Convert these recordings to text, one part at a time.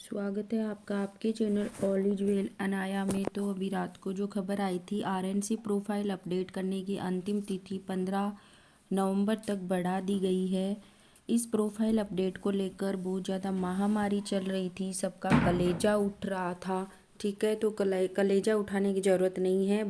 स्वागत है आपका आपके channel all is well Anaya में। तो अभी रात को जो खबर आई थी, आरएनसी प्रोफाइल अपडेट करने की अंतिम तिथि 15 नवंबर तक बढ़ा दी गई है। इस प्रोफाइल अपडेट को लेकर बहुत ज़्यादा महामारी चल रही थी, सबका कलेजा उठ रहा था। ठीक है, तो कलेजा उठाने की ज़रूरत नहीं है।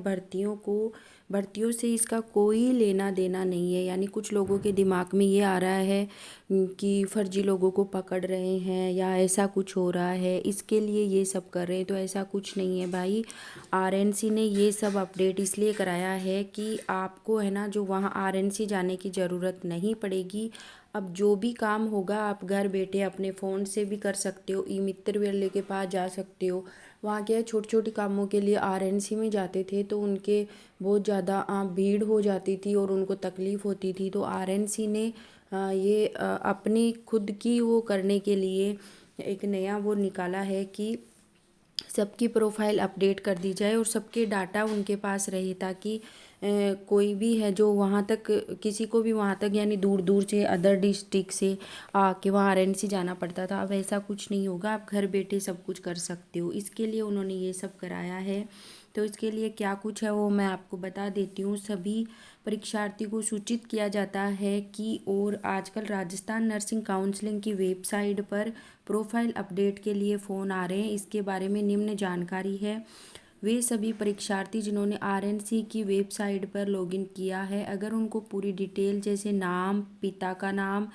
भर्तियों से इसका कोई लेना देना नहीं है। यानी कुछ लोगों के दिमाग में ये आ रहा है कि फर्जी लोगों को पकड़ रहे हैं या ऐसा कुछ हो रहा है, इसके लिए ये सब कर रहे हैं। तो ऐसा कुछ नहीं है भाई। आरएनसी ने ये सब अपडेट इसलिए कराया है कि आपको है ना, जो वहाँ आरएनसी जाने की ज़रूरत नहीं पड़ेगी। अब जो भी काम होगा आप घर बैठे अपने फ़ोन से भी कर सकते हो। ई मित्र वाले के पास जा सकते हो। वहाँ क्या है, छोटे छोटे कामों के लिए आरएनसी में जाते थे तो उनके बहुत ज़्यादा भीड़ हो जाती थी और उनको तकलीफ़ होती थी। तो आरएनसी ने ये अपनी खुद की वो करने के लिए एक नया वो निकाला है कि सबकी प्रोफाइल अपडेट कर दी जाए और सबके डाटा उनके पास रहे, ताकि कोई भी है जो वहाँ तक, किसी को भी वहाँ तक यानी दूर दूर से अदर डिस्ट्रिक्ट से आके वहाँ आरएनसी जाना पड़ता था। अब ऐसा कुछ नहीं होगा, आप घर बैठे सब कुछ कर सकते हो। इसके लिए उन्होंने ये सब कराया है। तो इसके लिए क्या कुछ है वो मैं आपको बता देती हूँ। सभी परीक्षार्थी को सूचित किया जाता है कि और आजकल राजस्थान नर्सिंग काउंसलिंग की वेबसाइट पर प्रोफाइल अपडेट के लिए फ़ोन आ रहे हैं। इसके बारे में निम्न जानकारी है। वे सभी परीक्षार्थी जिन्होंने आरएनसी की वेबसाइट पर लॉगिन किया है, अगर उनको पूरी डिटेल जैसे नाम, पिता का नाम,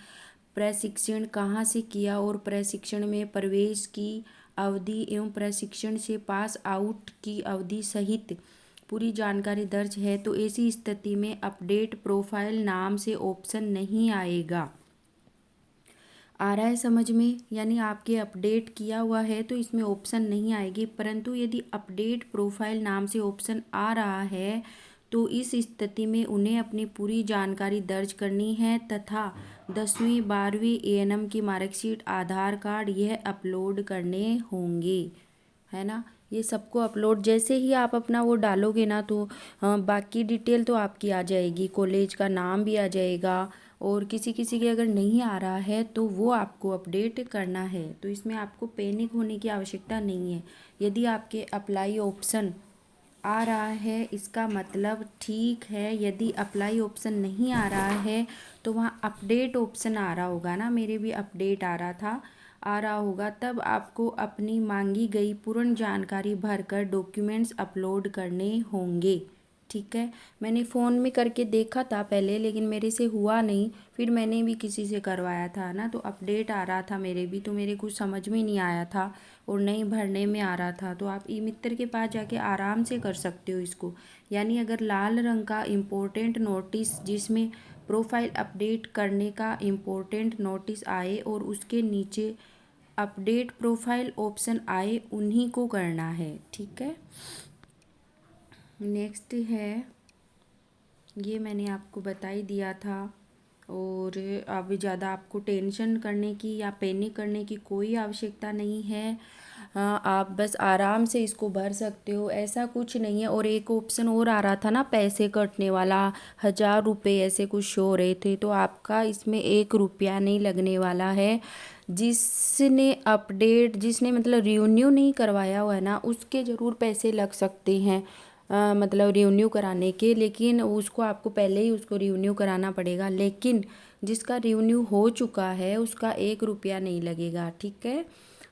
प्रशिक्षण कहाँ से किया और प्रशिक्षण में प्रवेश की अवधि एवं प्रशिक्षण से पास आउट की अवधि सहित पूरी जानकारी दर्ज है, तो ऐसी स्थिति में अपडेट प्रोफाइल नाम से ऑप्शन नहीं आएगा। आ रहा है समझ में? यानी आपके अपडेट किया हुआ है तो इसमें ऑप्शन नहीं आएगी, परंतु यदि अपडेट प्रोफाइल नाम से ऑप्शन आ रहा है तो इस स्थिति में उन्हें अपनी पूरी जानकारी दर्ज करनी है तथा 10वीं 12वीं एएनएम की मार्कशीट, आधार कार्ड यह अपलोड करने होंगे, है ना। ये सबको अपलोड जैसे ही आप अपना वो डालोगे ना तो बाकी डिटेल तो आपकी आ जाएगी, कॉलेज का नाम भी आ जाएगा। और किसी किसी के अगर नहीं आ रहा है तो वो आपको अपडेट करना है। तो इसमें आपको पैनिक होने की आवश्यकता नहीं है। यदि आपके अप्लाई ऑप्शन आ रहा है इसका मतलब ठीक है। यदि अप्लाई ऑप्शन नहीं आ रहा है तो वहाँ अपडेट ऑप्शन आ रहा होगा ना, मेरे भी अपडेट आ रहा होगा। तब आपको अपनी मांगी गई पूर्ण जानकारी भरकर डॉक्यूमेंट्स अपलोड करने होंगे। ठीक है, मैंने फ़ोन में करके देखा था पहले, लेकिन मेरे से हुआ नहीं। फिर मैंने भी किसी से करवाया था ना, तो अपडेट आ रहा था मेरे भी, तो मेरे कुछ समझ में नहीं आया था और नहीं भरने में आ रहा था। तो आप ई मित्र के पास जाके आराम से कर सकते हो इसको। यानी अगर लाल रंग का इम्पोर्टेंट नोटिस जिसमें प्रोफाइल अपडेट करने का इम्पोर्टेंट नोटिस आए और उसके नीचे अपडेट प्रोफाइल ऑप्शन आए, उन्हीं को करना है। ठीक है, नेक्स्ट है, ये मैंने आपको बता ही दिया था। और अब ज़्यादा आपको टेंशन करने की या पैनिक करने की कोई आवश्यकता नहीं है। हाँ, आप बस आराम से इसको भर सकते हो, ऐसा कुछ नहीं है। और एक ऑप्शन और आ रहा था ना, पैसे कटने वाला, 1000 रुपये ऐसे कुछ शो हो रहे थे। तो आपका इसमें 1 रुपया नहीं लगने वाला है। जिसने मतलब रिन्यू नहीं करवाया हुआ है ना, उसके ज़रूर पैसे लग सकते हैं मतलब रिन्यू कराने के, लेकिन उसको आपको पहले ही उसको रिन्यू कराना पड़ेगा। लेकिन जिसका रिन्यू हो चुका है उसका 1 रुपया नहीं लगेगा। ठीक है,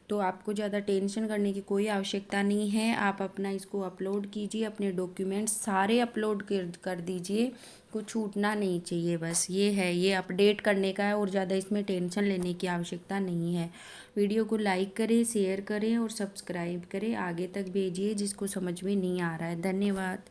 तो आपको ज़्यादा टेंशन करने की कोई आवश्यकता नहीं है। आप अपना इसको अपलोड कीजिए, अपने डॉक्यूमेंट्स सारे अपलोड कर दीजिए, कुछ छूटना नहीं चाहिए। बस ये है, ये अपडेट करने का है और ज़्यादा इसमें टेंशन लेने की आवश्यकता नहीं है। वीडियो को लाइक करें, शेयर करें और सब्सक्राइब करें, आगे तक भेजिए जिसको समझ में नहीं आ रहा है। धन्यवाद।